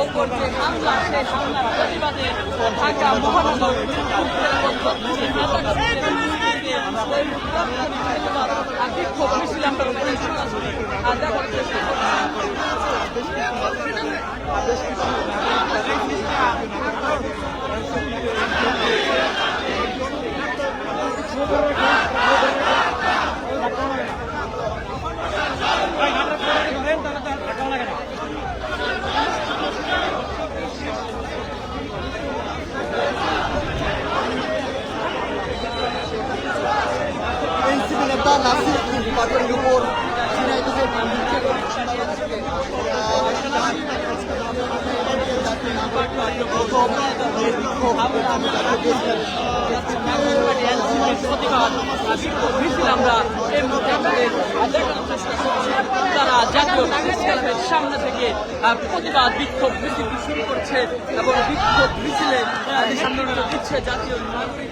ওপর যে হামলা সেই হামলার প্রতিবাদে ঢাকা মহানগর বিক্ষোভ মিছিল আমরা দেখার চেষ্টা নাসির পাটের উপর ঝিনাইদহের আমরা এই মুহূর্তে আপনাদের দেখানোর চেষ্টা করছি তারা জাতীয় প্রেস ক্লাবের সামনে থেকে প্রতিবাদ বিক্ষোভ মিছিলটি শুরু করছে এবং বিক্ষোভ মিছিলে সামনে দিচ্ছে জাতীয় নাগরিক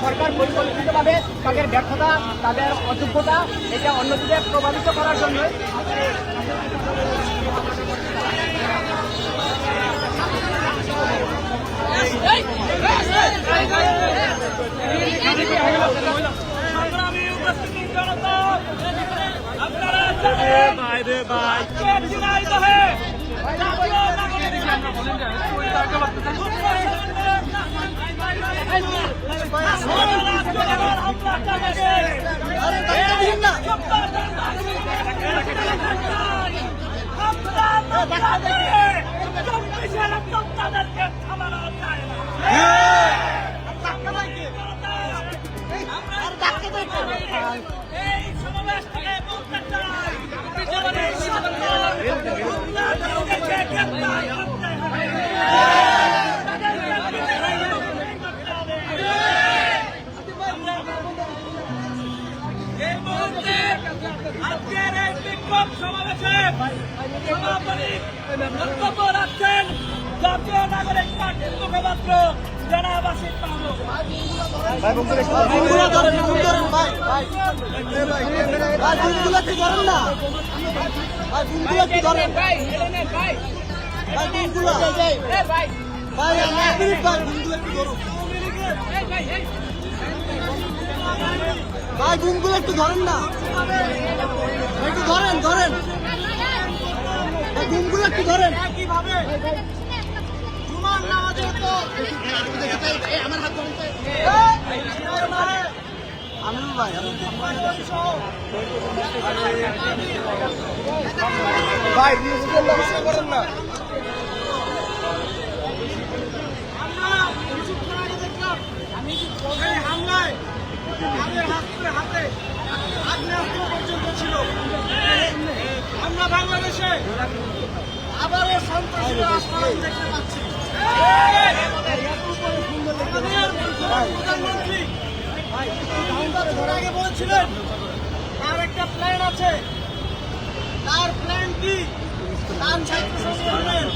সরকার পরিকল্পিতভাবে তাদের ব্যর্থতা, তাদের অযোগ্যতা এটা অন্যদিকে প্রভাবিত করার জন্য আজকের এই বিক্ষোভ সমাবেশে সভাপতি বক্তব্য রাখছেন জাতীয় নাগরিক পার্টির মুখপাত্র জনাব আসিফ মাহমুদ। ভাই গুমগুলো একটু ধরেন না, একটু ধরেন ধরেন গুমগুলো একটু ধরেন। কিভাবে জুমার নামাজে তো আমিনুল ভাই ভাই করেন না। আমরা কিছুক্ষণ আগে দেখলাম এই হামলায় আমাদের হাতে আগ্নেয়াস্ত্র পর্যন্ত ছিল। আমরা বাংলাদেশে আবারও সন্ত্রাসীরা আস্ফালন দেখতে পাচ্ছি। আমাদের প্রধানমন্ত্রী কিছুক্ষণ আগে বলেছিলেন তার একটা প্ল্যান আছে। তার প্ল্যান কি? তার ছাত্র সংগঠনের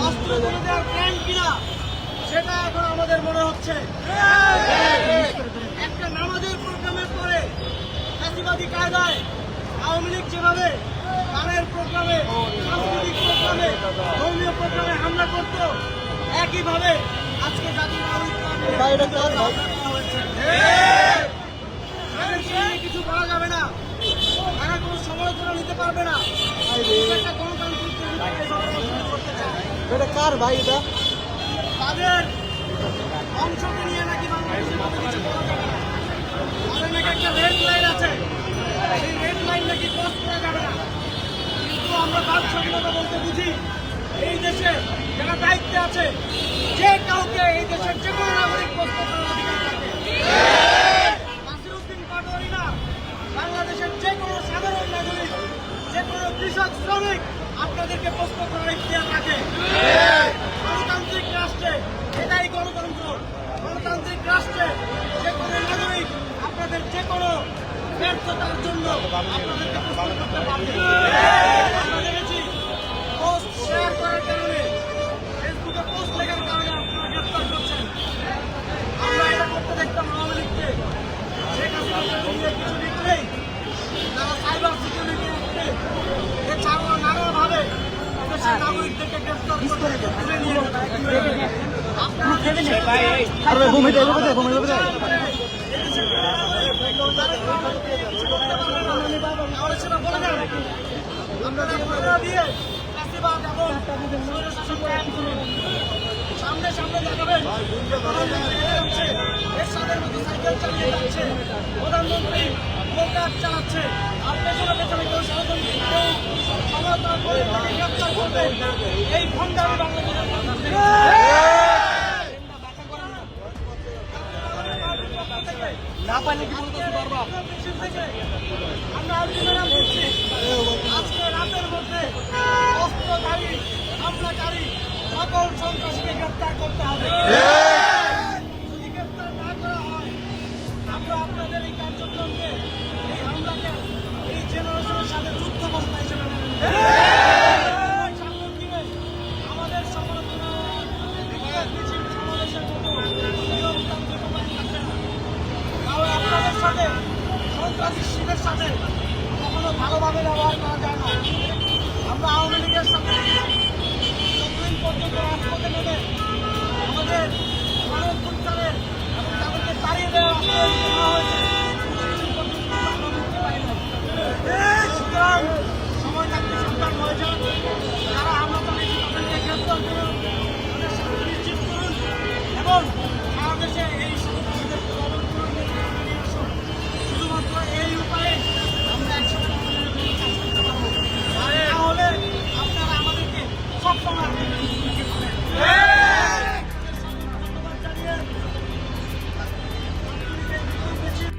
অস্ত্র তুলে দেওয়ার প্ল্যান কিনা সেটা এখন আমাদের মনে হচ্ছে। একটা নামাজের প্রোগ্রামের পরে ফ্যাসিবাদী কায়দায় আওয়ামী লীগ যেভাবে গানের প্রোগ্রামে, সাংস্কৃতিক প্রোগ্রামে, ধর্মীয় প্রোগ্রামে হামলা করত, একইভাবে আজকে জাতীয় নাগরিক কিছু করা যাবে না। তারা কোনো সমালোচনা নিতে পারবে না। একটা গণতান্ত্রিক করতে চায়। এটা কার ভাই? এটা তাদের অংশকে নিয়ে নাকি বাংলাদেশের মধ্যে কিছু করা যাবে না। তাদের নাকি একটা রেড লাইন আছে, এই রেড লাইন নাকি ক্রস করা যাবে না। কিন্তু আমরা বাক স্বাধীনতা বলতে বুঝি এই দেশে যারা দায়িত্বে আছে যে কাউকে এই দেশের যে কোনো নাগরিক প্রশ্ন করার অধিকার থাকে। নাসিরউদ্দিন পাটোয়ারি না, বাংলাদেশের যে কোনো সাধারণ নাগরিক, যে কোনো কৃষক, শ্রমিক আপনাদেরকে প্রশ্ন করার ইতিহাস রাখে। গণতান্ত্রিক রাষ্ট্রে এটাই গণতন্ত্র। গণতান্ত্রিক রাষ্ট্রে যে কোনো নাগরিক আপনাদের যে কোনো ব্যর্থতার জন্য আপনাদেরকে প্রশ্ন করতে পারবে। আমরা দেখেছি পোস্ট শেয়ার করার কারণে, ফেসবুকে পোস্ট লেখার কারণে আপনারা গ্রেফতার করছেন। আমরা এটা করতে দেখতাম আওয়ামী লীগকে। শেখ হাসিনাকে নিয়ে কিছু লিখলেই তারা সাইবার সিকিউরিটি অ্যাক্টে এছাড়াও নানাভাবে দেশের নাগরিকদেরকে গ্রেফতার করে তুলে নিয়ে যেত। আপনারা তাহলে সেটা বলে দেন। আমরা আপনারা দিয়ে ফ্যাসিবাদ এবং স্বৈরশাসন সামনে সামনে দেখাবেন। প্রধানমন্ত্রী হেঁটে যাচ্ছে, এরশাদের মতো সাইকেল চালিয়ে যাচ্ছে, প্রধানমন্ত্রী মোটর চালাচ্ছে, আর পেছনে পেছনে কেউ ষড়যন্ত্র কেউ সমালোচনা করে তাকে গ্রেফতার করবে। এই ভণ্ডামি বাংলাদেশের মানুষ না পারলে কি বলতে পারবো? আমরা আলটিমেটাম দিচ্ছি, আজকে রাতের মধ্যে অস্ত্রধারী হামলাকারী সকল সন্ত্রাসীকে গ্রেফতার করতে হবে। যদি গ্রেফতার না করা হয়, আমরা আপনাদের এই কার্যক্রমকে, এই হামলাকে এই জেনারেশনের সাথে যুদ্ধ অবস্থা হিসেবে মেনে নেব। সামনের দিনে আমাদের সমালোচনা মিছিল সমাবেশের মতো নিয়মতান্ত্রিক উপায় থাকবে না। কারণ আপনাদের সাথে সন্ত্রাসী শিবের সাথে কখনো ভালোভাবে ব্যবহার করা যায় না। আমরা আওয়ামী লীগের সাথে যতদিন পর্যন্ত রাজপথে নেমে আমাদের